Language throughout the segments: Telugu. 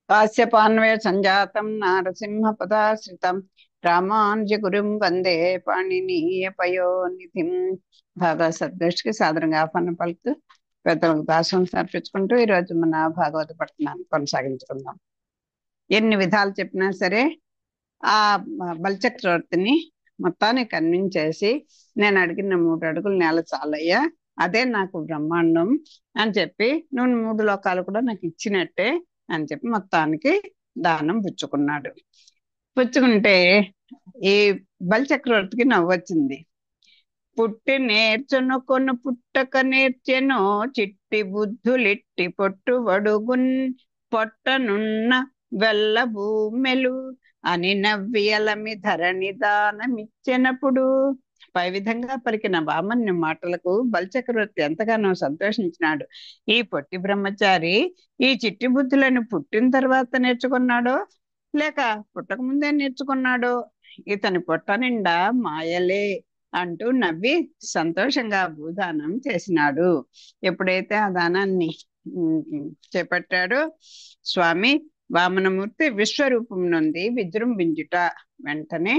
కాశ్యపాన్వయ సంజాతం నారసింహపదాశ్రితం రామానుజగురుం వందే పాణినీయ పయోనిధిం. భాగవత సద్గోష్ఠికి సాదరంగా ఆహ్వానం పలుకుతూ పెద్దలకు దాసం సమర్పించుకుంటూ ఈరోజు మన భాగవత పఠనాన్ని కొనసాగించుకుందాం. ఎన్ని విధాలు చెప్పినా సరే ఆ బలిచక్రవర్తిని మొత్తానికి కన్విన్స్ నేను అడిగిన 3 అడుగులు నేల చాలయ్యా, అదే నాకు బ్రహ్మాండం అని చెప్పి, నువ్వు 3 లోకాలు కూడా నాకు ఇచ్చినట్టే అని చెప్పి మొత్తానికి దానం పుచ్చుకున్నాడు. పుచ్చుకుంటే ఈ బలిచక్రవర్తికి నవ్వొచ్చింది. పుట్టి నేర్చును కొను పుట్టక నేర్చెను చిట్టి బుద్ధులిట్టి పొట్టు వడుగున్ పొట్టనున్న వెల్ల భూమెలు అని నవ్వియలమి ధరణి దానమిచ్చినప్పుడు. పై విధంగా పలికిన వామన్య మాటలకు బలిచక్రవర్తి ఎంతగానో సంతోషించినాడు. ఈ పొట్టి బ్రహ్మచారి ఈ చిట్టి బుద్ధులను పుట్టిన తర్వాత నేర్చుకున్నాడో లేక పుట్టక ముందే నేర్చుకున్నాడో, ఇతని పొట్ట నిండా మాయలే అంటూ నవ్వి సంతోషంగా భూదానం చేసినాడు. ఎప్పుడైతే ఆ దానాన్ని చేపట్టాడో స్వామి వామనమూర్తి విశ్వరూపం నుండి విజృంభించుట, వెంటనే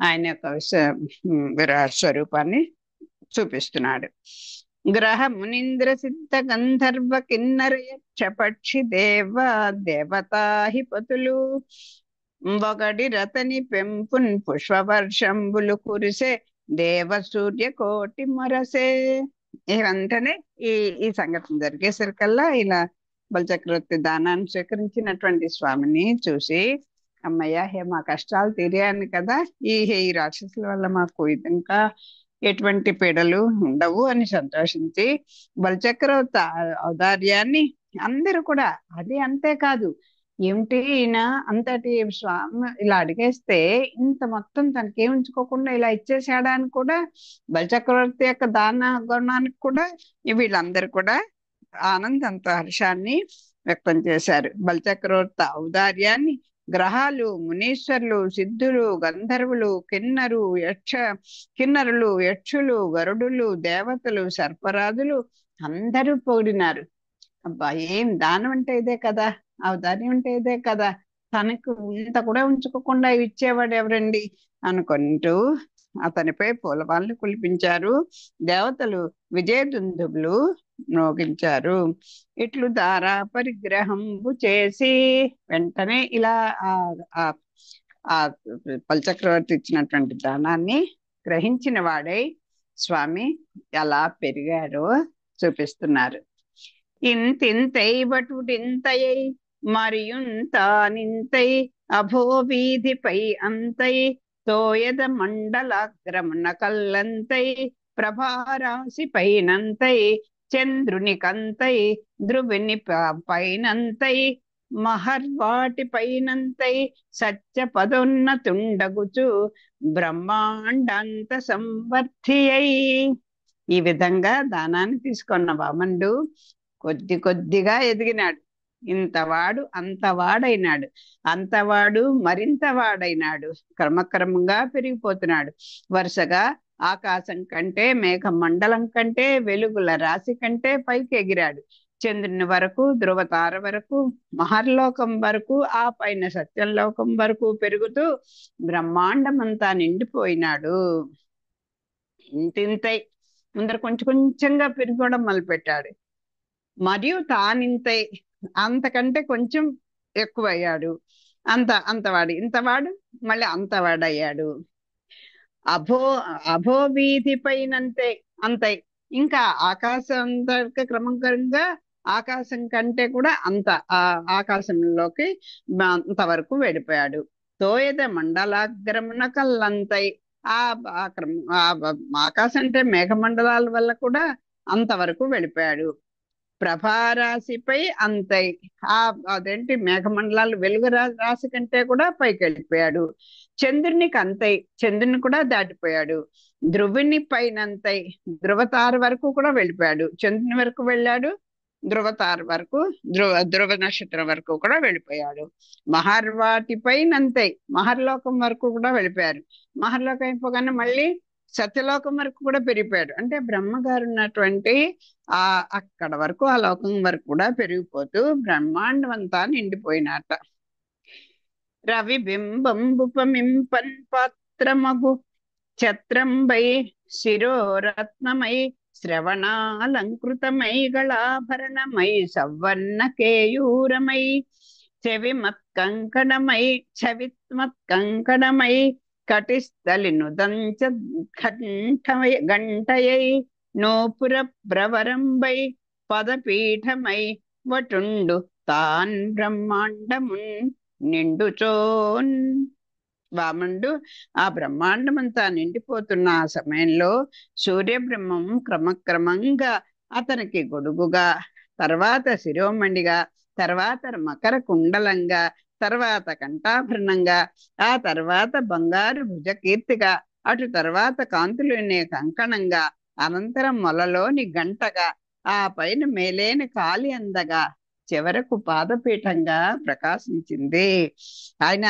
ఆయన యొక్క విరాట్ స్వరూపాన్ని చూపిస్తున్నాడు. గ్రహ మునీంద్ర సిద్ధ గంధర్వ కిన్నర యక్ష పక్షి దేవ దేవతాహిపతులు ఒకటి రతని పెంపున్ పుష్పవర్షంబులు కురిసే దేవ సూర్య కోటి మొరసే. వెంటనే ఈ ఈ సంఘటన జరిగేసరికల్లా ఇలా బలిచక్రవర్తి దానాన్ని స్వీకరించినటువంటి స్వామిని చూసి, అమ్మయ్య మా కష్టాలు తీరాయని కదా, ఈ రాక్షసుల వల్ల మాకు ఇంకా ఎటువంటి పీడలు ఉండవు అని సంతోషించి బలిచక్రవర్తి ఔదార్యాన్ని అందరూ కూడా, అది అంతేకాదు, ఏమిటి ఈయన అంతటి స్వామి ఇలా అడిగేస్తే ఇంత మొత్తం తనకే ఉంచుకోకుండా ఇలా ఇచ్చేసాడా అని కూడా బలిచక్రవర్తి యొక్క దాన గుణానికి కూడా వీళ్ళందరూ కూడా ఆనందంతో హర్షాన్ని వ్యక్తం చేశారు. బలిచక్రవర్తి ఔదార్యాన్ని గ్రహాలు, మునీశ్వరులు, సిద్ధులు, గంధర్వులు, కిన్నరులు, యక్షులు, గరుడులు, దేవతలు, సర్పరాజులు అందరూ పొగిడినారు. అబ్బా, ఏం దానం అంటే ఇదే కదా, ఔదార్యం అంటే ఇదే కదా, తనకు ఇంత కూడా ఉంచుకోకుండా ఇచ్చేవాడు ఎవరండి అనుకుంటూ అతనిపై పూలవాళ్ళు కులిపించారు. దేవతలు విజయదుందుబులు మ్రోగించారు. ఇట్లు దారా పరిగ్రహంబు చేసి, వెంటనే ఇలా ఆ బలిచక్రవర్తి ఇచ్చినటువంటి దానాన్ని గ్రహించిన వాడై స్వామి ఎలా పెరిగాడో చూపిస్తున్నారు. ఇంతింతై బటుడింతయై మరియుంతానింతై అభో వీధిపై అంతై తోయద మండలాగ్రమున కల్లంతై ప్రభారాశి పైనంతై చంద్రుని కంతై ధ్రువుని పైనంతై మహర్వాటి పైనంతై సత్య పదోన్నతుండగుచు బ్రహ్మాండాంత సంవర్ధి అయి. ఈ విధంగా దానాన్ని తీసుకున్న వామనుడు కొద్ది కొద్దిగా ఎదిగినాడు. ఇంతవాడు అంతవాడైనాడు, అంతవాడు మరింత వాడైనాడు. క్రమక్రమంగా పెరిగిపోతున్నాడు. వరుసగా ఆకాశం కంటే, మేఘ మండలం కంటే, వెలుగుల రాశి కంటే పైకి ఎగిరాడు. చంద్రుని వరకు, ధ్రువతార వరకు, మహర్లోకం వరకు, ఆ పైన సత్యలోకం వరకు పెరుగుతూ బ్రహ్మాండమంతా నిండిపోయినాడు. ఇంతింతై ముందర కొంచెం కొంచెంగా పెరిగిపోవడం మొదలుపెట్టాడు. మరియు తానింతై, అంతకంటే కొంచెం ఎక్కువయ్యాడు. అంతవాడు ఇంతవాడు మళ్ళీ అంతవాడయ్యాడు. అభో వీధి పైనంతే అంతై, ఇంకా ఆకాశం క్రమంగా ఆకాశం కంటే కూడా ఆకాశంలోకి అంతవరకు వెళ్ళిపోయాడు. తోయద మండలాగ్రమున కల్లంతై, ఆకాశం అంటే మేఘమండలాల వల్ల కూడా అంతవరకు వెళ్ళిపోయాడు. ప్రభారాశిపై అంతై, అదేంటి మేఘమండలాలు వెలుగు రాశి కంటే కూడా పైకి వెళ్ళిపోయాడు. చంద్రునికి అంతై, చంద్రుని కూడా దాటిపోయాడు. ధ్రువుని పైనంతై, ధ్రువతార వరకు కూడా వెళ్ళిపోయాడు. చంద్రుని వరకు వెళ్ళాడు, ధ్రువతార వరకు, ధ్రువ నక్షత్రం వరకు కూడా వెళ్ళిపోయాడు. మహర్వాటి పైనంతై, మహర్లోకం వరకు కూడా వెళ్ళిపోయారు. మహర్లోకం అయిపోగానే మళ్ళీ సత్యలోకం వరకు కూడా పెరిగిపోయాడు. అంటే బ్రహ్మగారు ఉన్నటువంటి ఆ అక్కడ వరకు, ఆ లోకం వరకు కూడా పెరిగిపోతూ బ్రహ్మాండం అంతా నిండిపోయినట. రవి బింబంబుపమింపన్ పాత్రమగు ఛత్రంబై శిరోరత్నమై శ్రవణాలంకృతమై గళాభరణమై సవర్ణ కేయూరమై చెవిమత్కంకణమై చవిత్మత్కంకణమై కటిస్థలి నుదంచ గంటయై నోపుర ప్రవరంబై పదపీఠమై వటుండు తాన్ బ్రహ్మాండమున్ నిండుచోన్. వామనుడు ఆ బ్రహ్మాండం అంతా నిండిపోతున్న ఆ సమయంలో సూర్యబ్రహ్మం క్రమక్రమంగా అతనికి గొడుగుగా, తర్వాత శిరోమణిగా, తర్వాత మకర కుండలంగా, తర్వాత కంఠాభరణంగా, ఆ తర్వాత బంగారు భుజకీర్తిగా, అటు తర్వాత కాంతులునే కంకణంగా, అనంతరం మొలలోని గంటగా, ఆ పైన మేలేని కాలి అందగా, చివరకు పాదపీఠంగా ప్రకాశించింది. ఆయన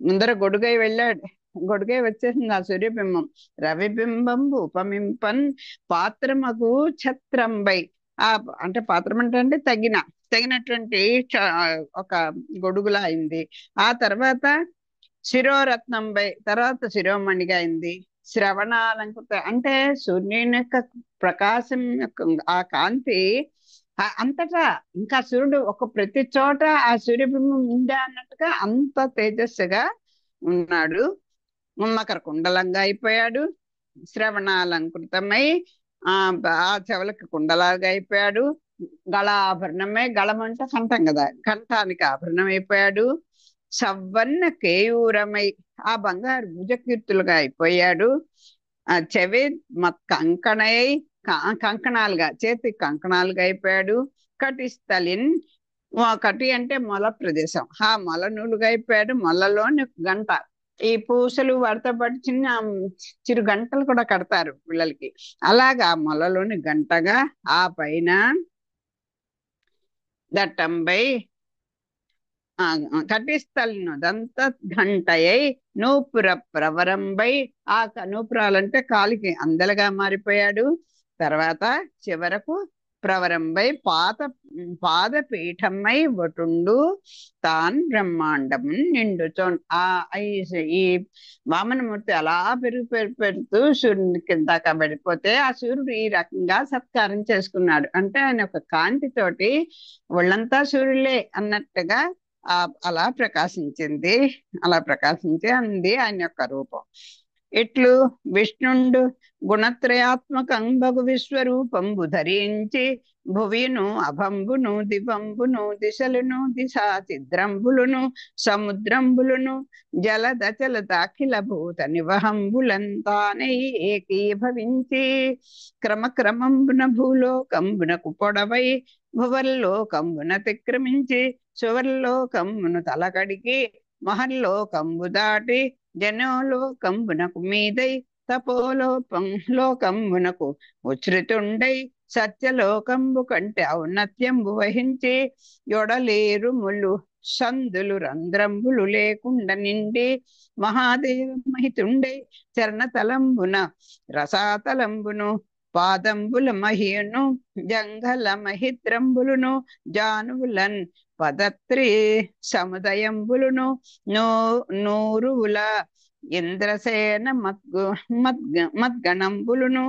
ముందర గొడుగై వెళ్ళాడు, గొడుగై వచ్చేసింది ఆ సూర్యబింబం. రవిబింబంబు ఉపమింపన్ పాత్రమగు ఛత్రంబై. ఆ అంటే పాత్రం అంటే తగినటువంటి ఒక గొడుగులా అయింది. ఆ తర్వాత శిరోరత్నంబై, తర్వాత శిరోమణిగా అయింది. శ్రవణాలంకృత అంటే సూర్యుని యొక్క ప్రకాశం యొక్క ఆ కాంతి అంతటా, ఇంకా సూర్యుడు ఒక ప్రతి చోట ఆ సూర్యబింబం ఉందా అన్నట్టుగా అంత తేజస్సుగా ఉన్నాడు. మకర కుండలంగా అయిపోయాడు, శ్రవణాలంకృతమై ఆ చెవులకి కుండలాగా అయిపోయాడు, గళాభరణమై, గళం అంటే కంఠం కదా, కంఠానికి ఆభరణం అయిపోయాడు. సవ్వన్న కేయూరమై ఆ బంగారు భుజకీర్తులుగా అయిపోయాడు. ఆ చెవి కంకణై కంకణాలుగా, చేతి కంకణాలుగా అయిపోయాడు. కటిస్థలిన్, కటి అంటే మొల ప్రదేశం, ఆ మొల నూలుగా అయిపోయాడు. మొలలోని గంట, ఈ పూసలు వడతపడి చిన్న చిరు గంటలు కూడా కడతారు పిల్లలకి, అలాగా మొలలోని గంటగా, ఆ పైన దట్టంబై కటిస్థలిను దంత ఘంటయై నూపుర ప్రవరంబై ఆ నూపురాలంటే కాలికి అందలుగా మారిపోయాడు. తర్వాత చివరకు ప్రవరంబై పాదపీఠమై వటుండు తాన్ బ్రహ్మాండం నిండుచో. ఈ వామనమూర్తి అలా పెడుతూ సూర్యుని కిందాక పడిపోతే ఆ సూర్యుడు ఈ రకంగా సత్కారం చేసుకున్నాడు. అంటే ఆయన ఒక కాంతితోటి ఒళ్ళంతా సూర్యులే అన్నట్టుగా అలా ప్రకాశించింది. అలా ప్రకాశించి అంది ఆయన యొక్క రూపం. ఇట్లు విష్ణుండు గుణత్రయాత్మకంబగు విశ్వరూపంబు ధరించి భువిను అభంబును దివంబును దిశలును దిశా చిద్రంబులును సముద్రంబులును జలదచల దాఖిల భూత నివహంబులంతానై ఏకీభవించి క్రమక్రమంబున భూలోకంబునకు పొడవై భువర్లోకంబున తిక్రమించి సువర్లోకంబును తలకడికి మహర్లోకంబు దాటి జనోలోకంబునకు మీదై తపోలోకంబునకు ఉచ్ఛృతుండై సత్యలోకంబు కంటే ఔన్నత్యంబు వహించి యొడలేరుములు సందులు రంధ్రంబులు లేకుండా నిండి మహాదేవ మహితుండై చరణతలంబున రసాతలంబును పాదంబుల మహియును జంగల మహిద్రంబులును జానువులన్ పదత్రి సముదయంబులును నూరువుల ఇంద్రసేన మద్గణంబులును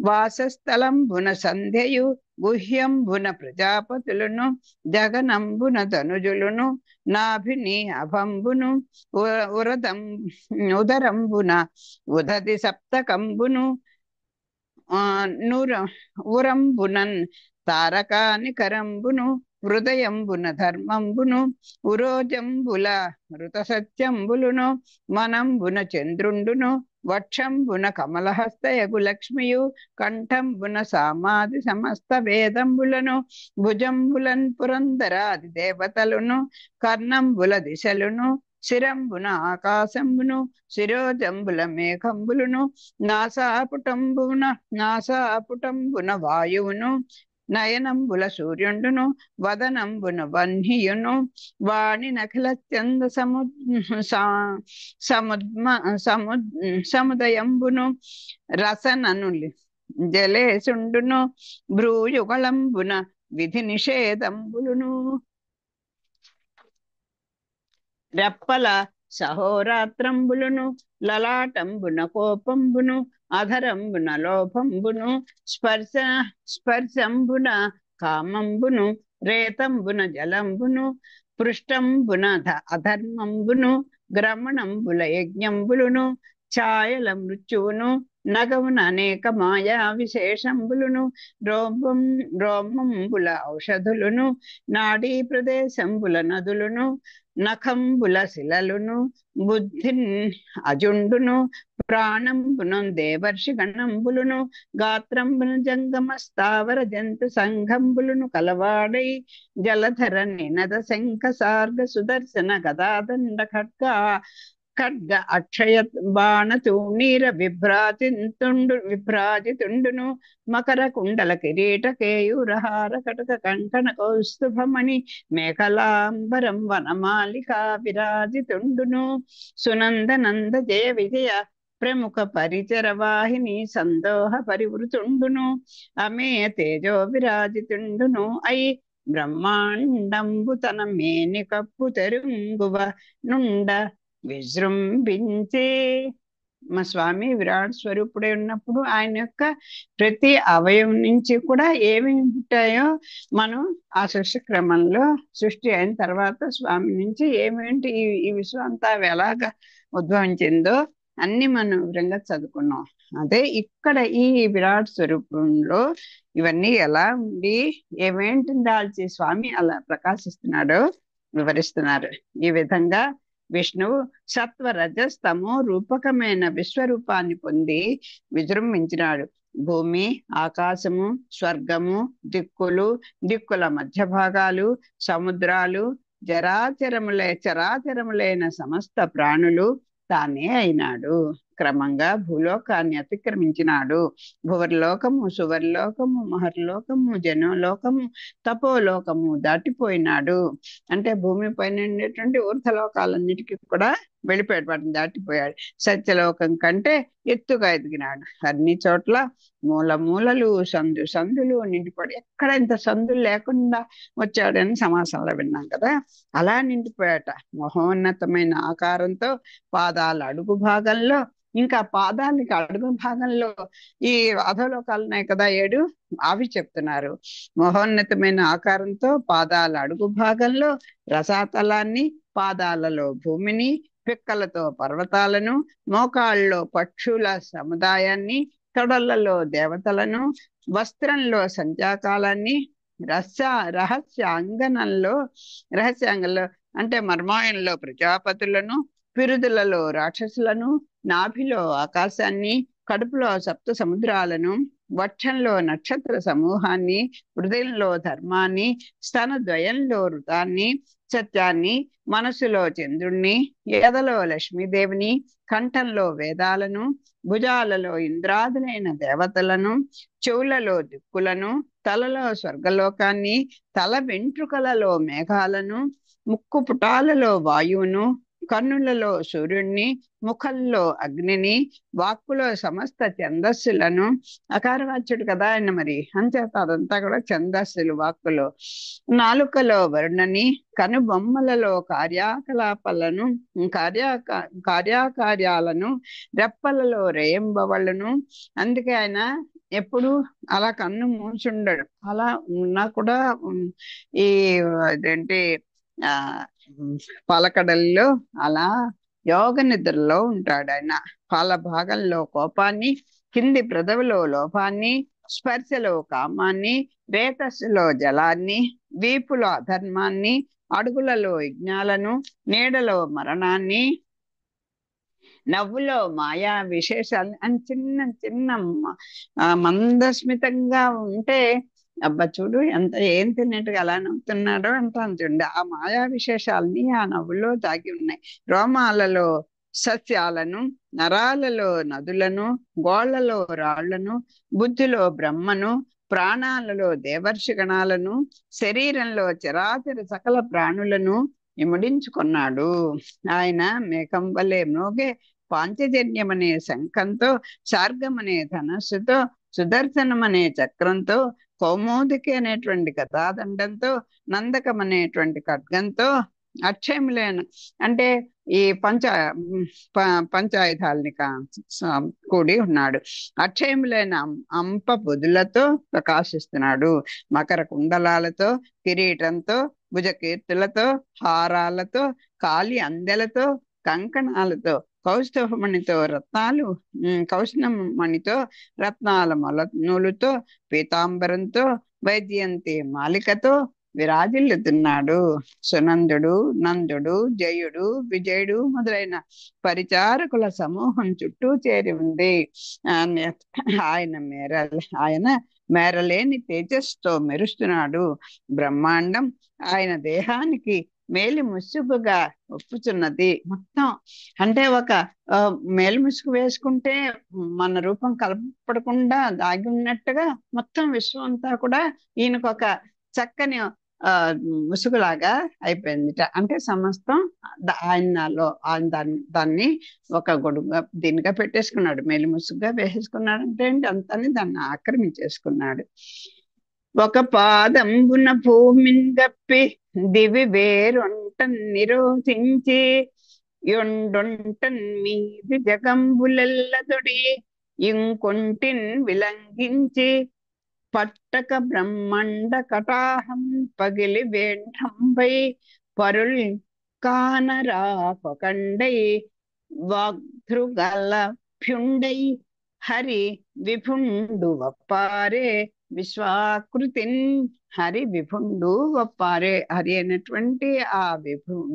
వాసస్థలంబున సంధ్యయు గుహ్యంబున ప్రజాపతులను జగనంబున ధనుజులును నాభిని అభంబును ఉదరంబున ఉదది సప్తకంబును ఉరంబునన్ తారకాని కరంబును హృదయంబున ధర్మంబును ఉరోజంబుల ఋత సత్యంబులును మనంబున చంద్రుండును వక్షంబున కమలహస్తయగు లక్ష్మియు కంఠంబున సామాది సమస్త వేదంబులను భుజంబులన్ పురందరాది దేవతలును కర్ణంబుల దిశలును శిరంబున ఆకాశంబును శిరోజంబుల మేఘంబులును నాసాపుటంబున వాయువును నయనంబుల సూర్యుండును వదనంబున వన్హియును వాణి నఖిల చంద సముద్మ సముద్ సముదయంబును రసననులి జలేసుండును భ్రూయుగళంబున విధి నిషేధంబులును రెప్పల సహోరాత్రంబులును లలాటంబున కోపంబును అధరంబున లోభంబును స్పర్శంబున కామంబును రేతంబున జలంబును పృష్టంబున అధర్మంబును గ్రమణంబుల యజ్ఞంబులును ఛాయల మృత్యువును నగమున అనేక మాయా విశేషంబులును రోమంబుల ఔషధులును నాడీ ప్రదేశంబుల నదులును నఖంబుల శిలలును బుద్ధిన్ అజుండును ప్రాణంబును దేవర్షి గణంబులును గాత్రంబున జంగమ స్థావర జంతు సంఘంబులును కలవాడై జలధర నినద శంఖ సార్గ సుదర్శన గదాదండ ఖడ్గ అక్షయ బాణ తూణీర విభ్రాజితుండును మకర కుండల కిరీట కేయూరహార కటక కంకణ కౌస్తుభమణి మేఖలాంబరం వనమాలికా విరాజితుండును సునందనంద జయ విజయ ప్రముఖ పరిచర వాహిని సందోహ పరివృతుండును అమేయ తేజో విరాజితుండును అయి బ్రహ్మాండంబు తన మేని కప్పు తెరుంగువ నుండ విజృంభించే. మా స్వామి విరాట్ స్వరూపుడే ఉన్నప్పుడు ఆయన యొక్క ప్రతి అవయవం నుంచి కూడా ఏమేమి పుట్టాయో మనం ఆ సృష్టి క్రమంలో సృష్టి అయిన తర్వాత స్వామి నుంచి ఏమేంటి ఈ విశ్వం అంతా ఎలాగా ఉద్భవించిందో అన్ని మనం వివరంగా చదువుకున్నాం. అదే ఇక్కడ ఈ విరాట్ స్వరూపంలో ఇవన్నీ ఎలా ఉండి ఏమేంటిని దాల్చి స్వామి అలా ప్రకాశిస్తున్నాడో వివరిస్తున్నారు. ఈ విధంగా విష్ణువు సత్వ రజస్తమో రూపకమైన విశ్వరూపాన్ని పొంది విజృంభించినాడు. భూమి, ఆకాశము, స్వర్గము, దిక్కుల మధ్య భాగాలు, సముద్రాలు, చరాచరములైన సమస్త ప్రాణులు తానే అయినాడు. క్రమంగా భూలోకాన్ని అతిక్రమించినాడు. భువర్లోకము, సువర్లోకము, మహర్లోకము, జనలోకము, తపోలోకము దాటిపోయినాడు. అంటే భూమి పైన ఉండేటువంటి ఊర్ధలోకాలన్నిటికీ కూడా వెళ్ళిపోయాడు, వాటిని దాటిపోయాడు. సత్యలోకం కంటే ఎత్తుగా ఎదిగినాడు. అన్ని చోట్ల మూలలు సందులు నిండిపోయాడు. ఎక్కడ ఇంత సందులు లేకుండా వచ్చాడని సమాసంలో విన్నాం కదా. అలా నిండిపోయాట. మహోన్నతమైన ఆకారంతో పాదాల అడుగు భాగంలో, ఇంకా పాదాలకి అడుగు భాగంలో ఈ అధోలోకాలు ఉన్నాయి కదా 7, అవి చెప్తున్నారు. మహోన్నతమైన ఆకారంతో పాదాల అడుగు భాగంలో రసాతలాన్ని, పాదాలలో భూమిని, పిక్కలతో పర్వతాలను, మోకాళ్ళలో పక్షుల సముదాయాన్ని, తొడలలో దేవతలను, వస్త్రంలో సంధ్యాకాలాన్ని, రహస్యాంగంలో అంటే మర్మాయంలో ప్రజాపతులను, పిరుదులలో రాక్షసులను, నాభిలో ఆకాశాన్ని, కడుపులో సప్త సముద్రాలను, వక్షంలో నక్షత్ర సమూహాన్ని, హృదయంలో ధర్మాన్ని, స్తనద్వయంలో ఋతాన్ని, సత్యాన్ని, మనసులో చంద్రుణ్ణి, ఎదలో లక్ష్మీదేవిని, కంఠంలో వేదాలను, భుజాలలో ఇంద్రాదులైన దేవతలను, చెవులలో దిక్కులను, తలలో స్వర్గలోకాన్ని, తల వెంట్రుకలలో మేఘాలను, ముక్కు పుటాలలో వాయువును, కన్నులలో సూర్యుణ్ణి, ముఖంలో అగ్నిని, వాక్కులో సమస్త ఛందస్సులను, అకారవాచ్యుడు కదా ఆయన, మరి అంచేత అదంతా కూడా ఛందస్సులు వాక్కులో, నాలుకలో వరుణని, కనుబొమ్మలలో కార్యాకార్యాలను, రెప్పలలో రేయంబవళ్ళను. అందుకే ఆయన ఎప్పుడు అలా కన్ను మూసుండడు. అలా ఉన్నా కూడా ఈ అదేంటి పాలకడల్లో అలా యోగ నిద్రలో ఉంటాడు ఆయన. పాల భాగంలో కోపాన్ని, కింది ప్రదవిలో లోపాన్ని, స్పర్శలో కామాన్ని, రేతస్సులో జలాన్ని, వీపులో అధర్మాన్ని, అడుగులలో యజ్ఞాలను, నీడలో మరణాన్ని, నవ్వులో మాయా విశేషాలు అని చిన్న చిన్న మందస్మితంగా ఉంటే అబ్బా చూడు ఎంత ఏం తిన్నట్టుగా ఎలా నవ్వుతున్నాడో అంటాను చూడండి. ఆ మాయా విశేషాలని ఆ నవ్వులో దాగి ఉన్నాయి. రోమాలలో సస్యాలను, నరాలలో నదులను, గోళ్లలో రాళ్లను, బుద్ధిలో బ్రహ్మను, ప్రాణాలలో దేవర్షి గణాలను, శరీరంలో చరాచర సకల ప్రాణులను ఇముడించుకున్నాడు. ఆయన మేఘం వలె మ్రోగే పాంచజన్యమనే శంఖంతో, శార్గమనే ధనస్సుతో, సుదర్శనం అనే చక్రంతో, కౌమోదికి అనేటువంటి గదాదండంతో, నందకం అనేటువంటి ఖడ్గంతో, అక్షయములైన అంటే ఈ పంచాయుధాలని కూడి ఉన్నాడు. అక్షయములైన అంప పొదులతో ప్రకాశిస్తున్నాడు. మకర కుండలాలతో, కిరీటంతో, భుజకీర్తులతో, హారాలతో, కాలి అందెలతో, కంకణాలతో, కౌస్తుభమణితో రత్నాలు కౌష్ణమణితో, రత్నాల నూలుతో, పీతాంబరంతో, వైద్యంతి మాలికతో విరాజిల్లుతున్నాడు. సునందుడు, నందుడు, జయుడు, విజయుడు మొదలైన పరిచారకుల సమూహం చుట్టూ చేరి ఉంది. ఆయన మేరలేని తేజస్సుతో మెరుస్తున్నాడు. బ్రహ్మాండం ఆయన దేహానికి మేలి ముసుగుగా ఒప్పుచున్నది. మొత్తం అంటే ఒక మేలు ముసుగు వేసుకుంటే మన రూపం కలపడకుండా దాగి ఉన్నట్టుగా మొత్తం విశ్వం అంతా కూడా ఈయనకు ఒక చక్కని ముసుగులాగా అయిపోయిందిట. అంటే సమస్తం ఆయనలో దాన్ని ఒక గొడుగుగా దీనిగా పెట్టేసుకున్నాడు, మేలు ముసుగుగా వేసేసుకున్నాడు. అంటే అంతని దాన్ని ఆక్రమించేసుకున్నాడు. ఒక పాదంబున భూమిని గప్పి దివి వేరొంటన్ నిరోధించి, యొండొంటన్ మీది జగంబులెల్లదొడి ఇంకొంటిన్ విలంఘించి, పట్టక బ్రహ్మండ కటాహం పగిలి వేంఠంపై పరుల్ కానరాకొకండై వాగ్ధృగలభ్యుండై హరి విభుండు వప్పారే విశ్వాకృతిన్. హరి విభుండు వప్పారే, హరి అయినటువంటి ఆ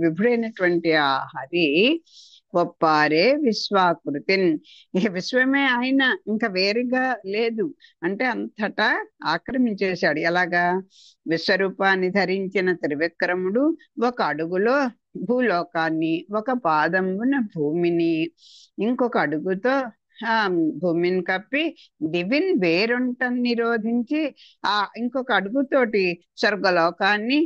విభుడైనటువంటి ఆ హరి వప్పారే విశ్వాకృతిన్. ఈ విశ్వమే ఆయన, ఇంకా వేరుగా లేదు. అంటే అంతటా ఆక్రమించేశాడు. ఎలాగా? విశ్వరూపాన్ని ధరించిన త్రివిక్రముడు ఒక అడుగులో భూలోకాన్ని, ఒక పాదమున భూమిని, ఇంకొక అడుగుతో భూమిని కప్పి దివిన్ వేరొంటని నిరోధించి, ఇంకొక అడుగుతోటి స్వర్గలోకాన్ని,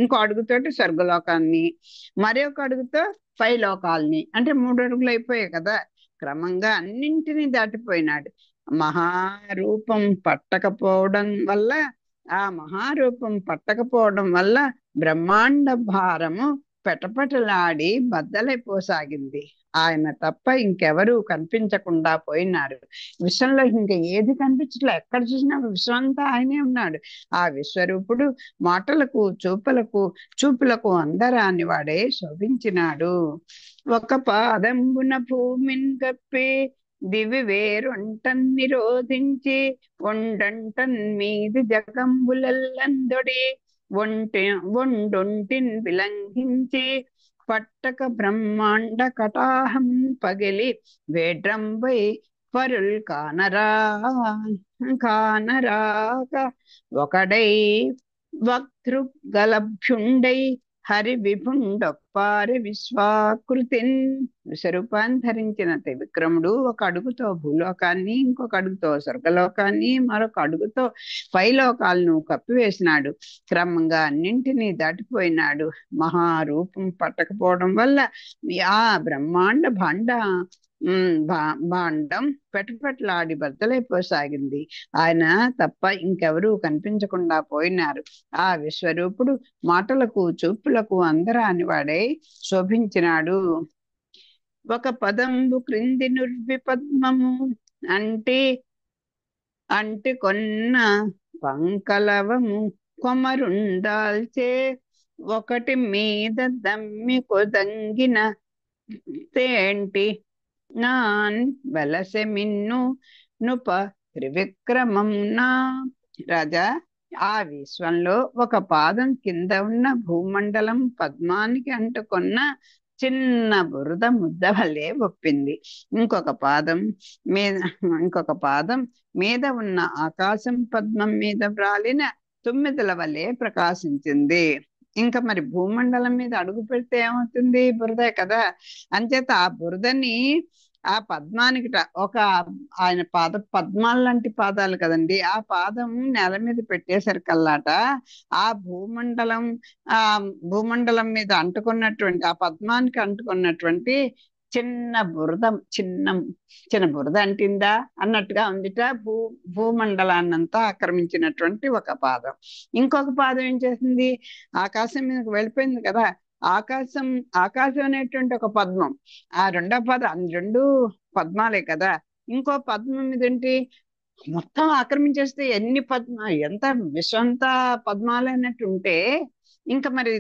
ఇంకో అడుగుతోటి స్వర్గలోకాన్ని, మరొక అడుగుతో పైలోకాల్ని. అంటే 3 అడుగులు అయిపోయాయి కదా. క్రమంగా అన్నింటినీ దాటిపోయినాడు. మహారూపం పట్టకపోవడం వల్ల బ్రహ్మాండ భారము పెటపెటలాడి బద్దలైపోసాగింది. ఆయన తప్ప ఇంకెవరూ కనిపించకుండా పోయినారు. విశ్వంలో ఇంకా ఏది కనిపించట్లే. ఎక్కడ చూసినా విశ్వంతా ఆయనే ఉన్నాడు. ఆ విశ్వరూపుడు మాటలకు చూపులకు అందరాని వాడే శోభించినాడు. ఒక పాదంబున భూమిని గప్పి దివి వేరొంటన్ నిరోధించి, ఒండంటన్ మీది జగంబులెల్లందొడి ఒండొంటిన్ విలంఘించి, పట్టక బ్రహ్మాండ కటాహం పగిలి వేడ్రంబై పరుల్ కానరాక ఒకడై వక్తృగలభ్యుండై హరి విభుండొప్పారి విశ్వాకృతిన్. విశ్వరూపాన్ని ధరించిన త్రివిక్రముడు ఒక అడుగుతో భూలోకాన్ని, ఇంకొక అడుగుతో స్వర్గలోకాన్ని, మరొక అడుగుతో పైలోకాలను కప్పివేసినాడు. క్రమంగా అన్నింటినీ దాటిపోయినాడు. మహారూపం పట్టకపోవడం వల్ల ఆ బ్రహ్మాండ భాండం పెటపెటలాడి బద్దలైపోసాగింది. ఆయన తప్ప ఇంకెవరూ కనిపించకుండా పోయినారు. ఆ విశ్వరూపుడు మాటలకు చూపులకు అందరాని వాడై శోభించినాడు. ఒక పదంబు క్రింది నుర్వి పద్మము అంటి కొన్న పంకలవము కొమరుండాల్చే, ఒకటి మీద దమ్మి కొదంగిన తేంటి నాన్ వలసె మిన్ను నుప త్రివిక్రమం నా. రాజా, ఆ విశ్వంలో ఒక పాదం కింద ఉన్న భూమండలం పద్మానికి అంటుకున్న చిన్న బురద ముద్ద వల్లే ఒప్పింది. ఇంకొక పాదం మీద ఉన్న ఆకాశం పద్మం మీద వ్రాలిన తుమ్మెదల వల్లే ప్రకాశించింది. ఇంకా మరి భూమండలం మీద అడుగు పెడితే ఏమవుతుంది? బురదే కదా. అంచేత ఆ బురదని ఆ పద్మానికి ఒక ఆయన పద్మాల లాంటి పాదాలు కదండి. ఆ పాదం నేల మీద పెట్టేసరికల్లాట ఆ భూమండలం ఆ భూమండలం మీద అంటుకున్నటువంటి ఆ పద్మానికి అంటుకున్నటువంటి చిన్న బురద చిన్న చిన్న బురద అంటిందా అన్నట్టుగా ఉందిట. భూమండలాన్నంతా ఆక్రమించినటువంటి ఒక పాదం. ఇంకొక పాదం ఏం చేసింది, ఆకాశం మీదకి వెళ్ళిపోయింది కదా. ఆకాశం ఆకాశం అనేటువంటి ఒక పద్మం, ఆ రెండో పదం రెండు పద్మాలే కదా. ఇంకో పద్మం మీద ఏంటి, మొత్తం ఆక్రమించేస్తే ఎన్ని ఎంత విశ్వంతా పద్మాలు అన్నట్టు ఉంటే ఇంకా మరి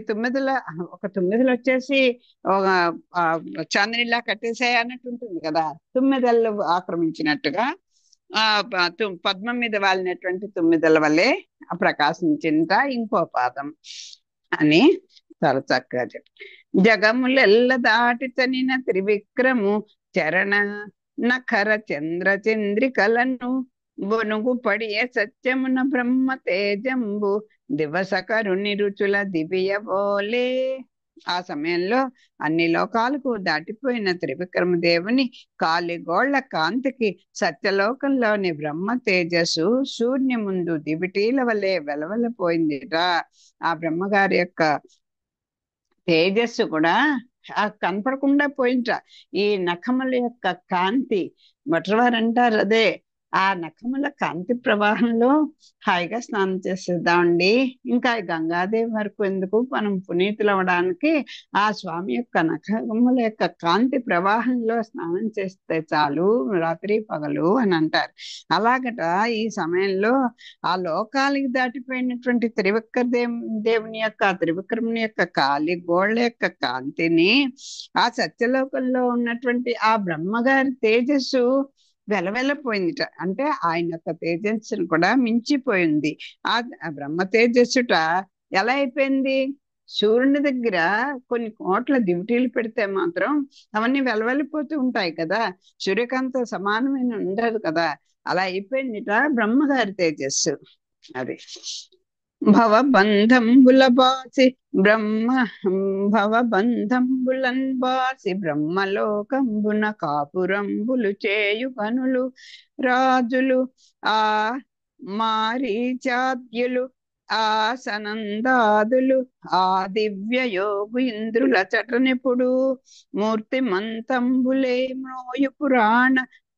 ఒక తొమ్మిదిలు వచ్చేసి ఒక చాందినిలా కట్టేసాయి అన్నట్టు ఉంటుంది కదా. తుమ్మెదలు ఆక్రమించినట్టుగా పద్మం మీద వాలినటువంటి తుమ్మెదల వల్లే ప్రకాశించింత ఇంకో పాదం అని చాలా చక్కగా చెప్పి, జగములెల్ల దాటి తనిన త్రివిక్రము చరణ నఖర చంద్ర చంద్రికలను బొనుగు పడియ సత్యమున బ్రహ్మ తేజంబు దివస కరుణి రుచుల దివ్యబోలే. ఆ సమయంలో అన్ని లోకాలకు దాటిపోయిన త్రివిక్రమదేవుని కాలిగోళ్ల కాంతికి సత్యలోకంలోని బ్రహ్మ తేజస్సు శూన్య ముందు దివిటీల వల్లే వెలవెలపోయిందిట. ఆ బ్రహ్మగారి యొక్క తేజస్సు కూడా కనపడకుండా పోయింట. ఈ నఖముల యొక్క కాంతి మొట్టవారు అంటారు అదే, ఆ నఖముల కాంతి ప్రవాహంలో హాయిగా స్నానం చేసేద్దామండి. ఇంకా గంగాదేవి వరకు ఎందుకు, మనం పునీతులు అవ్వడానికి ఆ స్వామి యొక్క నఖముల యొక్క కాంతి ప్రవాహంలో స్నానం చేస్తే చాలు రాత్రి పగలు అని అంటారు. అలాగట ఈ సమయంలో ఆ లోకాలకి దాటిపోయినటువంటి దేవుని యొక్క త్రివిక్రముని యొక్క కాలి గోళ్ళ యొక్క కాంతిని ఆ సత్యలోకంలో ఉన్నటువంటి ఆ బ్రహ్మగారి తేజస్సు వెలవెలపోయిందిట. అంటే ఆయన యొక్క తేజస్సును కూడా మించిపోయింది. ఆ బ్రహ్మ తేజస్సుట ఎలా అయిపోయింది, సూర్యుని దగ్గర కొన్ని కోట్ల దివిటీలు పెడితే మాత్రం అవన్నీ వెలవెలిపోతూ ఉంటాయి కదా, సూర్యకాంత సమానమైన ఉండదు కదా. అలా అయిపోయిందిట బ్రహ్మగారి తేజస్సు. అది భవబంధంబుల బాసి భవబంధంబులన్ బాసి బ్రహ్మలోకంబున కాపురంబులు చేయు కనులు రాజులు ఆ మారీచాద్యులు ఆ సనందాదులు ఆ దివ్య యోగు ఇంద్రుల చటనిపుడు మూర్తి మంతంబులే మ్రోయు పురాణ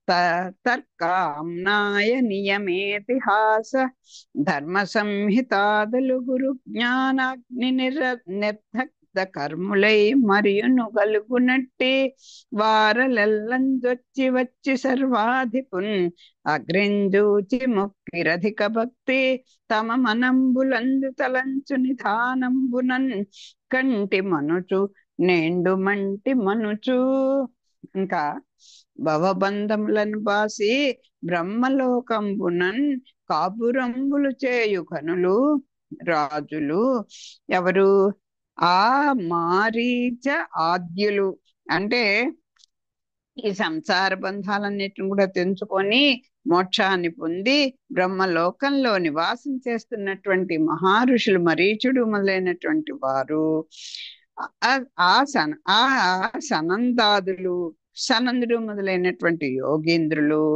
తర్కాంనాయ నియమేతిహాస ధర్మ సంహితాదులు గురు జ్ఞానాగ్ని నిర్దగ్ధ కర్ములై మరియును గలుగునట్టి వారలెల్లందొచ్చి వచ్చి సర్వాధిపున్ అగ్రింజూచి మొక్కిరధిక భక్తి తమ మనంబులందు తలంచు నిధానంబునన్ కంటి మనుచు నేండు మంటి మనుచు. ఇంకా భవబంధములను బాసి బ్రహ్మలోకంబునన్ కాపురంబులు చేయు కనులు రాజులు ఎవరు, ఆ మారీచ ఆద్యులు. అంటే ఈ సంసార బంధాలన్నిటిని కూడా తెంచుకొని మోక్షాన్ని పొంది బ్రహ్మలోకంలో నివాసం చేస్తున్నటువంటి మహారుషులు మరీచుడు మొదలైనటువంటి వారు, ఆ సనందాదులు సనందుడు మొదలైనటువంటి యోగీంద్రులు,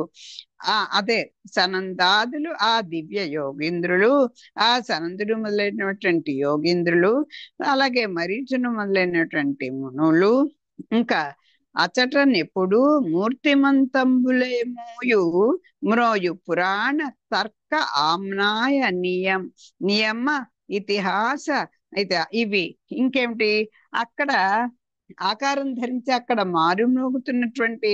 అదే సనందాదులు ఆ దివ్య యోగీంద్రులు, ఆ సనందుడు మొదలైనటువంటి యోగీంద్రులు, అలాగే మరీచును మొదలైనటువంటి మునులు, ఇంకా అచటనెప్పుడు మూర్తిమంతంబులే మ్రోయు పురాణ తర్క ఆమ్నాయ నియమ ఇతిహాస ఇవి. ఇంకేమిటి, అక్కడ ఆకారం ధరించి అక్కడ మారుమోగుతున్నటువంటి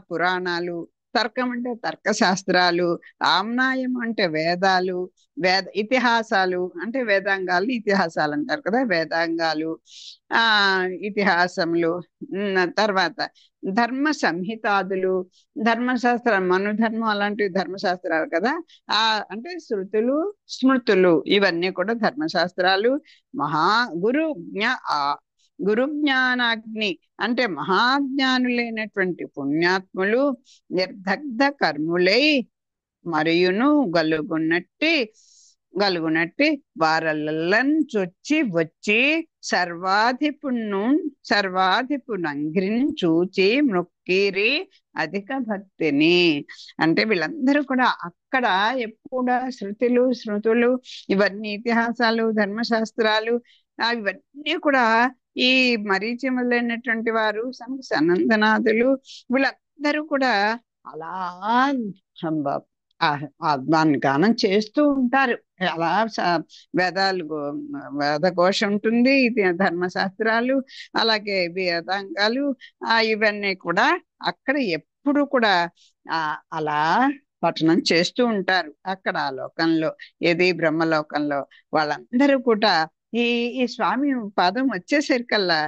పురాణాలు, తర్కం అంటే తర్కశాస్త్రాలు, ఆమ్నాయం అంటే వేదాలు, ఇతిహాసాలు అంటే వేదాంగాలు ఇతిహాసాలు అంటారు కదా, వేదాంగాలు ఇతిహాసములు, తర్వాత ధర్మ సంహితాదులు ధర్మశాస్త్రాలు, మనుధర్మం అలాంటివి ధర్మశాస్త్రాలు కదా. అంటే శృతులు స్మృతులు ఇవన్నీ కూడా ధర్మశాస్త్రాలు. గురు జ్ఞానాగ్ని అంటే మహాజ్ఞానులైనటువంటి పుణ్యాత్ములు నిర్దగ్ధ కర్ములై మరియును గలుగున్నట్టి గలుగునట్టి వారలెల్లన్ చొచ్చి వచ్చి సర్వాధిపుణ్ణు సర్వాధిపునంగ్రిని చూచి మృక్కిరి అధిక భక్తిని. అంటే వీళ్ళందరూ కూడా అక్కడ ఎప్పుడు శృతులు స్మృతులు ఇవన్నీ ఇతిహాసాలు ధర్మశాస్త్రాలు ఇవన్నీ కూడా ఈ మరీచి మొదలైనటువంటి వారు సనందనాథులు వీళ్ళందరూ కూడా అలా దాన్ని గానం చేస్తూ ఉంటారు. అలా వేదాలు వేదఘోష ఉంటుంది, ఇది ధర్మశాస్త్రాలు, అలాగే వేదాంగాలు ఇవన్నీ కూడా అక్కడ ఎప్పుడు కూడా అలా పఠనం చేస్తూ ఉంటారు. అక్కడ ఆ లోకంలో ఏది బ్రహ్మలోకంలో వాళ్ళందరూ కూడా ఈ ఈ స్వామి పాదం వచ్చేసరికల్లా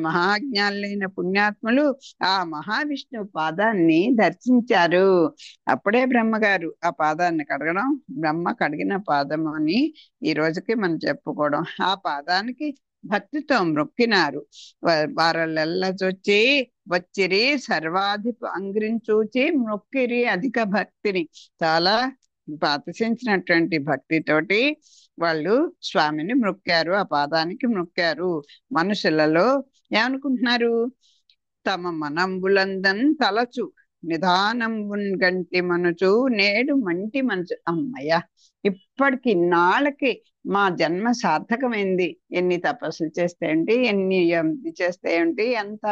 మహాజ్ఞానులైన పుణ్యాత్ములు ఆ మహావిష్ణు పాదాన్ని దర్శించారు. అప్పుడే బ్రహ్మగారు ఆ పాదాన్ని కడగడం, బ్రహ్మ కడిగిన పాదము అని ఈ రోజుకి మనం చెప్పుకోవడం. ఆ పాదానికి భక్తితో మొక్కినారు. వారలెల్ల చొచ్చి వచ్చిరి సర్వాధిపు అంగ్రించూచి మొక్కిరి అధిక భక్తిని. చాలా అతిశించినటువంటి భక్తితోటి వాళ్ళు స్వామిని మొక్కారు, ఆ పాదానికి మొక్కారు. మనుషులలో ఏమనుకుంటున్నారు? తమ మనంబులందన్ తలచు నిదానంబున్ గంటి మనుచు నేడు మంటి మనసు. అమ్మయ్య, ఇప్పటికి నాళ్ళకి మా జన్మ సార్థకమైంది. ఎన్ని తపస్సులు చేస్తే ఏంటి, ఎన్ని చేస్తే ఏంటి, ఎంత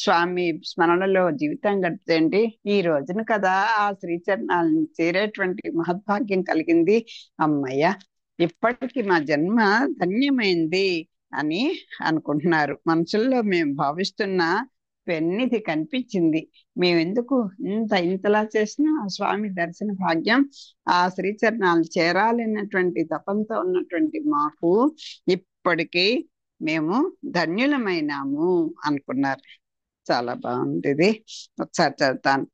స్వామి స్మరణలో జీవితం గడిపితే ఏంటి, ఈ రోజున కదా ఆ శ్రీచరణాలను చేరేటువంటి మహద్భాగ్యం కలిగింది. అమ్మయ్య, ఇప్పటికి మా జన్మ ధన్యమైంది అని అనుకుంటున్నారు. మనసుల్లో మేము భావిస్తున్న పెన్నిది కనిపించింది. మేమెందుకు ఇంతలా చేసినా ఆ స్వామి దర్శన భాగ్యం, ఆ శ్రీచరణాలు చేరాలన్నటువంటి తపంతో ఉన్నటువంటి మాకు ఇప్పటికీ మేము ధన్యులమైనాము అనుకున్నారు. చాలా బాగుంది ఇది. ఒకసారి చదువుతాను.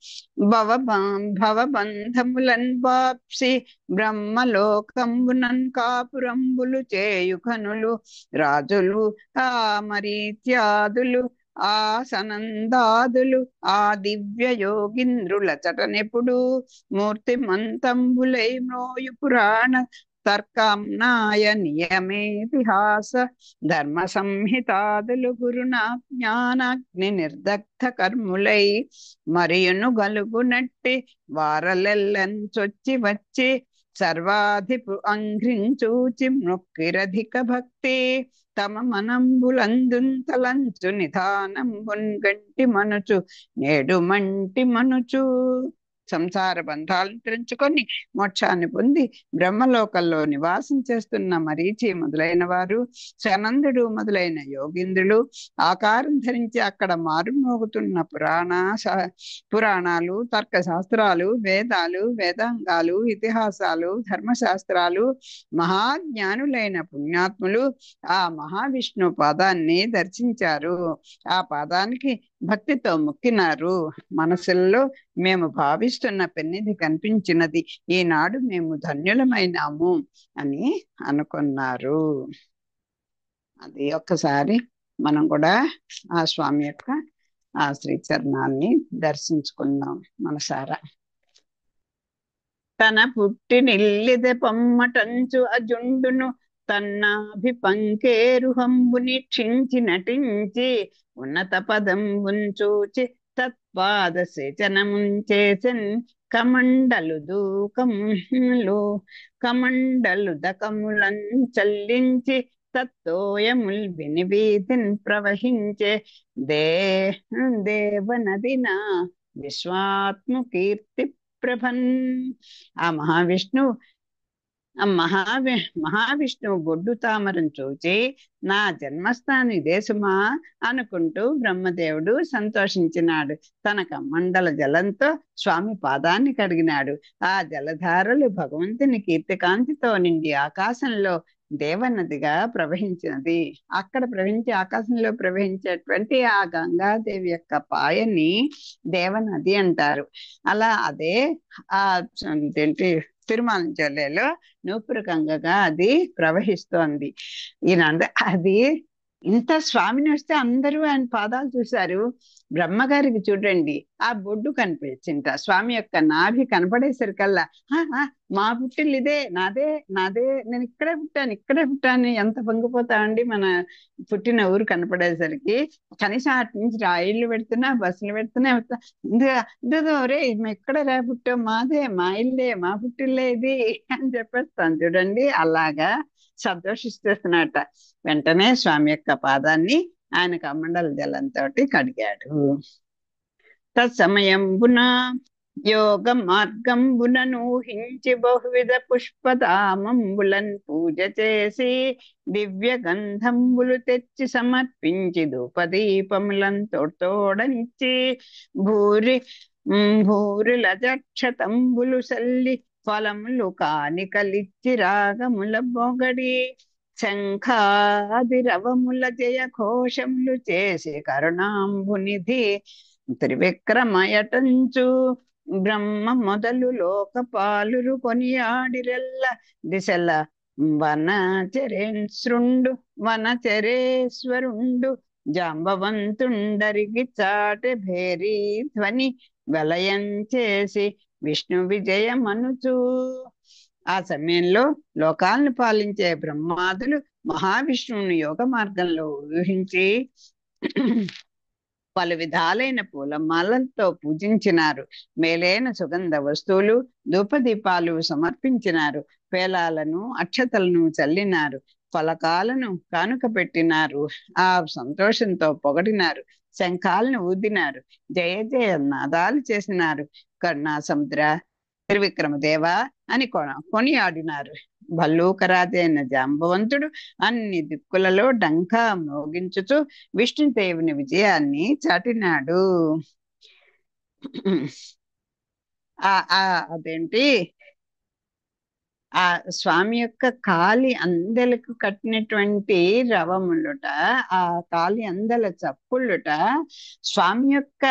భవబంధములన్ బాప్సి బ్రహ్మలోకంబునన్ కాపురంబులు చేయుకనులు రాజులు ఆ మరీత్యాదులు ఆ సనందాదులు ఆ దివ్య యోగింద్రుల చటనెప్పుడు మూర్తి మంతంబులై మ్రోయు పురాణ తర్కాంనాయ నియమేతిహాస ధర్మ సంహితాదులు గురునా జ్ఞానాగ్ని నిర్దగ్ధ కర్ములై మరియును గలుగునట్టి వారలెల్లన్ చొచ్చి వచ్చి సర్వాధిపు అంఘ్రించూచి మృక్కిరధిక భక్తి తమ మనంబులందుంతలంచు నిధానంబున్ గంటి మనుచు నేడు మంటి మనుచు. సంసార బంధాలను తెంచుకొని మోక్షాన్ని పొంది బ్రహ్మలోకంలో నివాసం చేస్తున్న మరీచి మొదలైన వారు, సనందుడు మొదలైన యోగింద్రులు ఆకారం ధరించి అక్కడ మారుమోగుతున్న పురాణాలు, తర్కశాస్త్రాలు, వేదాలు, వేదాంగాలు, ఇతిహాసాలు, ధర్మశాస్త్రాలు, మహాజ్ఞానులైన పుణ్యాత్ములు ఆ మహావిష్ణు పాదాన్ని దర్శించారు. ఆ పాదానికి భక్తితో మొక్కినారు. మనసుల్లో మేము భావిస్తున్న పెన్నిది కనిపించినది, ఈనాడు మేము ధన్యులమైనాము అని అనుకున్నారు. అది ఒక్కసారి మనం కూడా ఆ స్వామి యొక్క ఆ శ్రీచరణాన్ని దర్శించుకుందాం మనసారా. తన పుట్టినిల్లిద పొమ్మటంచు అజుండును తన్నాభిపంకేరుహంబుని క్షించి నటించి ఉన్నత పదంబుంచూచి తత్పాద సేచనముంచేసన్ కమండలు దకములన్ చల్లించి తత్తోయముల్ వినివీధిన్ ప్రవహించే దేవనదిన విశ్వాత్మకీర్తి ప్రభన్. ఆ మహావిష్ణువు బొడ్డు తామరం చూచి నా జన్మస్థాని దేశమా అనుకుంటూ బ్రహ్మదేవుడు సంతోషించినాడు. తన కమండల జలంతో స్వామి పాదాన్ని కడిగినాడు. ఆ జలధారలు భగవంతుని కీర్తికాంతితో నిండి ఆకాశంలో దేవనదిగా ప్రవహించినది. అక్కడ ఆకాశంలో ప్రవహించేటువంటి ఆ గంగాదేవి యొక్క పాయని దేవనది అంటారు. అలా అదే ఆ ఏంటి తిరుమల జిల్లాలో నూపురు గంగగా అది ప్రవహిస్తోంది. అది ఇంత స్వామిని వస్తే అందరూ ఆయన పాదాలు చూశారు. బ్రహ్మగారికి చూడండి ఆ బొడ్డు కనిపించింట, స్వామి యొక్క నాభి కనపడేసరికల్లా "ఆ, ఆ, మా పుట్టిల్లు ఇదే, నాదే నాదే, నేను ఇక్కడే పుట్టాను ఇక్కడే పుట్టాను" ఎంత పొంగిపోతామండి మన పుట్టిన ఊరు కనపడేసరికి. కనీసం అటు నుంచి రైళ్లు పెడుతున్నా బస్సులు పెడుతున్నా ఇదో రే మేము ఇక్కడే రా పుట్టాం, మాదే మా ఇల్లే మా పుట్టిల్లే ఇది అని చెప్పేస్తాను చూడండి. అలాగా సంతోషిస్తున్నట్ట. వెంటనే స్వామి యొక్క పాదాన్ని ఆయన కమండల జలంతో కడిగాడు. తత్సమయంబున యోగ మార్గంబునను ఊహించి బహువిధ పుష్పధామంబులన్ పూజ చేసి దివ్య గంధంబులు తెచ్చి సమర్పించి ధూపదీపములం తోడనిచ్చి భూరి భూరిల జక్షతంబులు సల్లి ఫలములు కానికలిచ్చి రాగముల బొగడి శంఖాది రవముల జయ ఘోషములు చేసి కరుణాంబునిధి త్రివిక్రమయటంచు బ్రహ్మ మొదలు లోకపాలురు కొనియాడిరెల్ల దిశల వనచరేశ్వరుండు జాంబవంతుండరిగి చాటె భేరీ ధ్వని వలయం చేసి విష్ణు విజయమనుచు. ఆ సమయంలో లోకాలను పాలించే బ్రహ్మాదులు మహావిష్ణువుని యోగ మార్గంలో ఊహించి పలు విధాలైన పూలమాలలతో పూజించినారు. మేలైన సుగంధ వస్తువులు ధూపదీపాలు సమర్పించినారు. పేలాలను అక్షతలను చల్లినారు. ఫలకాలను కానుక పెట్టినారు. ఆ సంతోషంతో పొగడినారు. శంఖాలను ఊదినారు. జయ జయ నాదాలు చేసినారు. కరుణా సముద్ర త్రివిక్రమదేవ అని కొనియాడినారు. భల్లూకరాజైన జాంబవంతుడు అన్ని దిక్కులలో డంకా మోగించుచు విష్ణుదేవుని విజయాన్ని చాటినాడు. అదేంటి ఆ స్వామి యొక్క కాలి అందలకు కట్టినటువంటి రవములుట, ఆ కాలి అందల చప్పుళ్ళుట స్వామి యొక్క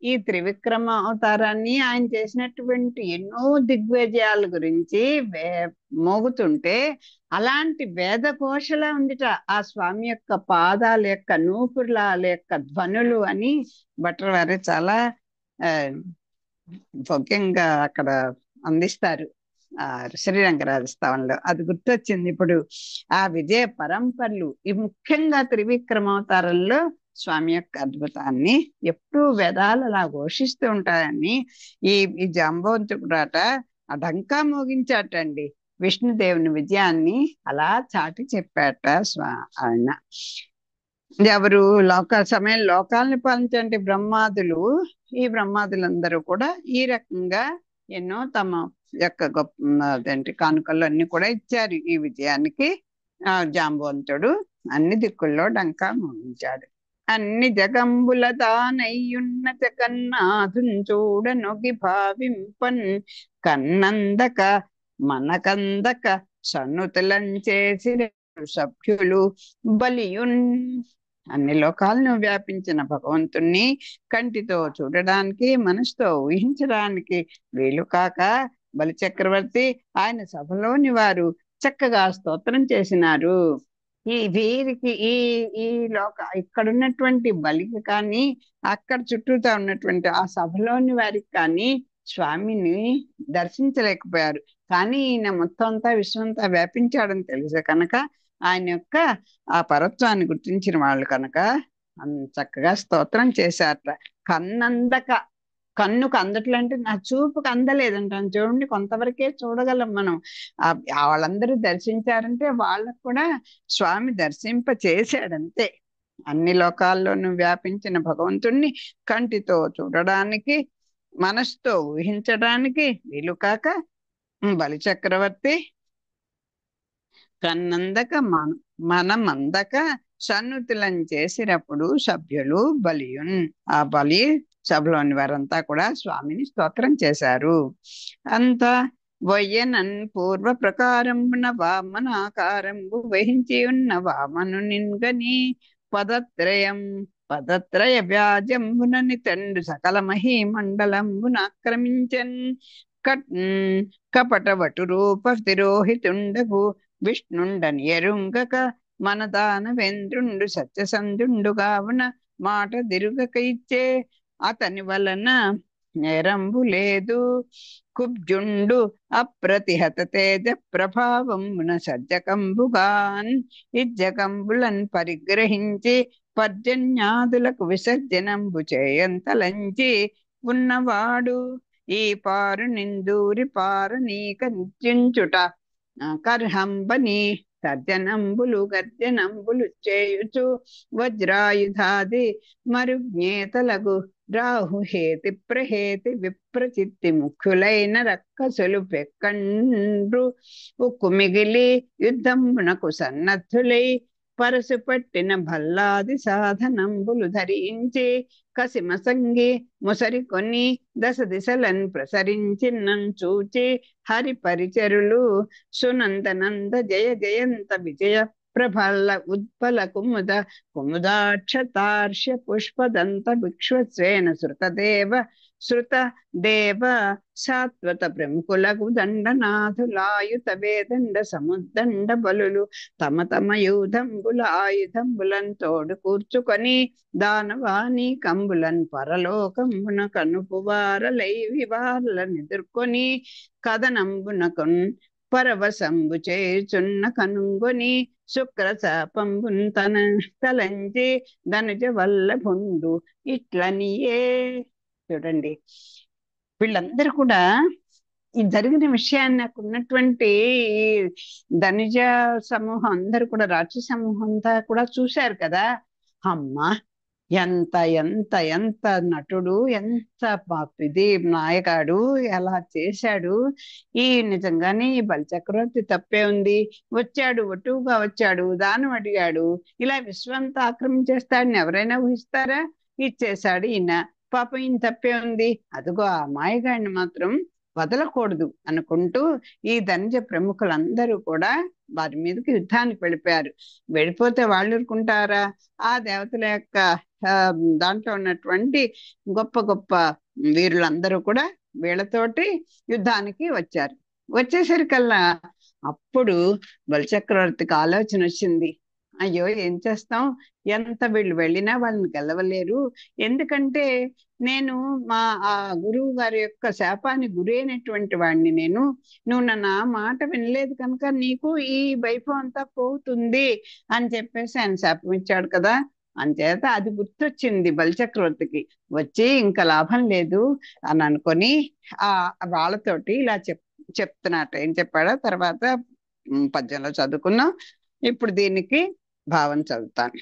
ఈ త్రివిక్రమ అవతారాన్ని ఆయన చేసినటువంటి ఎన్నో దిగ్విజయాల గురించి మోగుతుంటే అలాంటి వేదఘోషలా ఉందిట ఆ స్వామి యొక్క పాదాల యొక్క నూపుర్లాల యొక్క ధ్వనులు అని భట్టర్ వారు చాలా భోగ్యంగా అక్కడ అందిస్తారు ఆ శ్రీరంగరాజస్థానంలో. అది గుర్తొచ్చింది ఇప్పుడు. ఆ విజయ పరంపరలు ఈ ముఖ్యంగా త్రివిక్రమావతారంలో స్వామి యొక్క అద్భుతాన్ని ఎప్పుడూ వేదాలు అలా ఘోషిస్తూ ఉంటాయని ఈ జాంబవంతుడాట ఆ డంకా మోగించాటండి. విష్ణుదేవుని విజయాన్ని అలా చాటి చెప్పాట ఆయన. ఎవరు సమయం లోకాలను పాలించే బ్రహ్మాదులు, ఈ బ్రహ్మాదులందరూ కూడా ఈ రకంగా ఎన్నో తమ యొక్క అదేంటి కానుకలు అన్ని కూడా ఇచ్చారు ఈ విజయానికి. జాంబవంతుడు అన్ని దిక్కుల్లో డంకా మోగించాడు. అన్ని జగంబుల తానయ్యున్న జగన్నాథున్ చూడ నొగి భావింపన్ కన్నందక మనకందక సన్నుతులం చేసి సభ్యులు బలియున్. అన్ని లోకాలను వ్యాపించిన భగవంతుణ్ణి కంటితో చూడడానికి మనసుతో ఊహించడానికి వీలు కాక బలిచక్రవర్తి ఆయన సభలోని వారు చక్కగా స్తోత్రం చేసినారు. వీరికి ఈ ఇక్కడున్నటువంటి బలికి కానీ అక్కడ చుట్టూతా ఉన్నటువంటి ఆ సభలోని వారికి కానీ స్వామిని దర్శించలేకపోయారు. కానీ ఈయన మొత్తం అంతా విశ్వంతా వ్యాపించాడని తెలుసు కనుక ఆయన యొక్క ఆ పరత్వాన్ని గుర్తించిన వాళ్ళు కనుక చక్కగా స్తోత్రం చేశారట. కన్నందక, కన్నుకు అందట్లు అంటే నా చూపుకు అందలేదంటాను చూడండి, కొంతవరకే చూడగలం మనం. వాళ్ళందరూ దర్శించారంటే వాళ్ళకు కూడా స్వామి దర్శింప చేశాడంతే. అన్ని లోకాల్లోనూ వ్యాపించిన భగవంతుణ్ణి కంటితో చూడడానికి మనసుతో ఊహించడానికి వీలు కాక బలిచక్రవర్తి కన్నందక మనమందక సన్నుతులం చేసినప్పుడు సభ్యులు బలియున్. ఆ బలి సభలోని వారంతా కూడా స్వామిని స్తోత్రం చేశారు. అంతా వయ్యనన్ పూర్వ ప్రకారంబున వామనాకారంబు వహించి ఉన్న వామను నిన్గని పదత్రయ వ్యాజంబునని తండ్రి సకల మహీమండలంబున ఆక్రమించన్ కపట వటు రూప తిరోహితుండగు విష్ణుండని ఎరుంగక మన దానవేంద్రుండు సత్యసంధుండు కావున మాట దిరుగక ఇచ్చే అతని వలన నేరంబు లేదు. కుబ్జుండు అప్రతిహత తేజ ప్రభావమున సజ్జకంబుగాన్ ఇజ్జకంబులన్ పరిగ్రహించి పర్జన్యాదులకు విసర్జనంబు చేయంతలంచి ఉన్నవాడు ఈ పారు నిందూరి పారు నీక నిత్యుంచుట కర్హంబని తర్జనంబులు గర్జనంబులు చేయుచు వజ్రాయుధాది మరుజ్ఞేతలగు రాహుహేతి ప్రహేతి విప్రచిత్తి ముఖ్యులైన రక్కసులు పెక్కండ్రు ఉక్కు మిగిలి యుద్ధంబునకు సన్నద్ధులై పరసు పట్టిన భల్లాది సాధనంబులు ధరించి కసిమసంగి ముసరి కొని దశ దిశలన్ ప్రసరించినన్ చూచి హరి పరిచరులు సునందనంద జయ జయంత విజయ ప్రభల ఉత్పల కుముద కుముదాక్షతార్ష్య పుష్పదంత విక్ష్వస్వేన శృత దేవ సాత్వత ప్రముఖులకు దండనాథులాయుత వేదండ సముద్దండ బలులు తమ తమ యూధంబుల ఆయుధంబులను తోడు కూర్చుకొని దానవాణి కంబులన్ పరలోకంబున కనుపువారలై వివారలను ఎదుర్కొని కథనంబునకున్ పరవశంబు చేయుచున్న కనుంగొని శుక్ర శాపంబున్ తలంచి ధనుజ వల్లభుండు ఇట్లనియే. చూడండి, వీళ్ళందరూ కూడా ఈ జరిగిన విషయాన్ని నాకు ఉన్నటువంటి ధనుజ సమూహం అందరూ కూడా రాక్షస సమూహం అంతా కూడా చూశారు కదా. అమ్మా, ఎంత ఎంత ఎంత నటుడు, ఎంత ఇది నాయకుడు, ఎలా చేశాడు. ఈ నిజంగానే ఈ బలిచక్రవర్తి తప్పే ఉంది. వచ్చాడు, ఒటువుగా వచ్చాడు, దానం అడిగాడు, ఇలా విశ్వంతా ఆక్రమించేస్తాడని ఎవరైనా ఊహిస్తారా? ఇచ్చేశాడు ఈయన. పాపం ఈయన తప్పే ఉంది. అదిగో ఆ మాయగాడిని మాత్రం వదలకూడదు అనుకుంటూ ఈ ధనుజ ప్రముఖులందరూ కూడా వారి మీదకి యుద్ధానికి వెళ్ళిపోయారు. వెళ్ళిపోతే వాళ్ళు ఊరుకుంటారా? ఆ దేవతల యొక్క దాంట్లో ఉన్నటువంటి గొప్ప గొప్ప వీరులందరూ కూడా వీళ్ళతోటి యుద్ధానికి వచ్చారు. వచ్చేసరికల్లా అప్పుడు బలిచక్రవర్తికి ఆలోచన వచ్చింది. అయ్యో, ఏం చేస్తాం, ఎంత వీళ్ళు వెళ్ళినా వాళ్ళని గెలవలేరు. ఎందుకంటే నేను మా ఆ గురువు గారి యొక్క శాపానికి గురైనటువంటి వాడిని నేను. నువ్వు నన్ను ఆ మాట వినలేదు కనుక నీకు ఈ వైభవం అంతా పోతుంది అని చెప్పేసి ఆయన శాపం ఇచ్చాడు కదా. అంచేత అది గుర్తొచ్చింది బలిచక్రవర్తికి. వచ్చి ఇంకా లాభం లేదు అని అనుకొని ఆ వాళ్ళతోటి ఇలా చెప్తున్నట్ట. ఏం చెప్పాడో తర్వాత పద్యంలో చదువుకున్నాం. ఇప్పుడు దీనికి భావం చదువుతాను.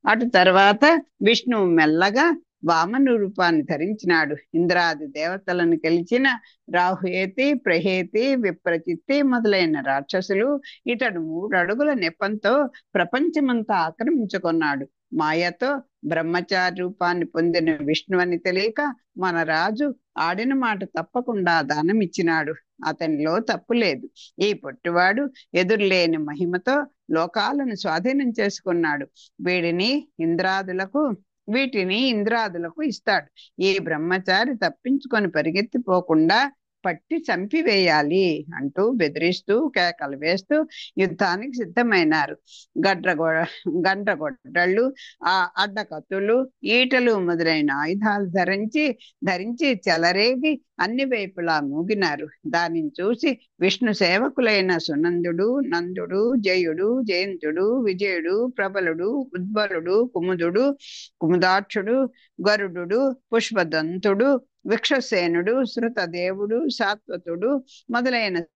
అటు తర్వాత విష్ణువు మెల్లగా వామన రూపాన్ని ధరించినాడు. ఇంద్రాది దేవతలను గెలిచిన రాహుయేతి ప్రహేతి విప్రచిత్తి మొదలైన రాక్షసులు ఇతడు 3 అడుగుల నెపంతో ప్రపంచమంతా ఆక్రమించుకున్నాడు. మాయతో బ్రహ్మచారి రూపాన్ని పొందిన విష్ణువని తెలియక మన రాజు ఆడిన మాట తప్పకుండా దానమిచ్చినాడు. అతనిలో తప్పు లేదు. ఈ పొట్టివాడు ఎదురులేని మహిమతో లోకాలను స్వాధీనం చేసుకున్నాడు. వీటిని ఇంద్రాదులకు ఇస్తాడు. ఈ బ్రహ్మచారి తప్పించుకొని పరిగెత్తిపోకుండా పట్టి చంపివేయాలి అంటూ బెదిరిస్తూ కేకలు వేస్తూ యుద్ధానికి సిద్ధమైనారు. గండ్రగొడ్డళ్ళు, అడ్డకత్తులు, ఈటలు మొదలైన ఆయుధాలు ధరించి చెలరేగి అన్ని వైపులా మూగినారు. దానిని చూసి విష్ణు సేవకులైన సునందుడు, నందుడు, జయుడు, జయంతుడు, విజయుడు, ప్రబలుడు, ఉద్బలుడు, కుముదుడు, కుముదాక్షుడు, గరుడు, పుష్పదంతుడు, విక్షసేనుడు, శృతదేవుడు, సాత్వతుడు మొదలైన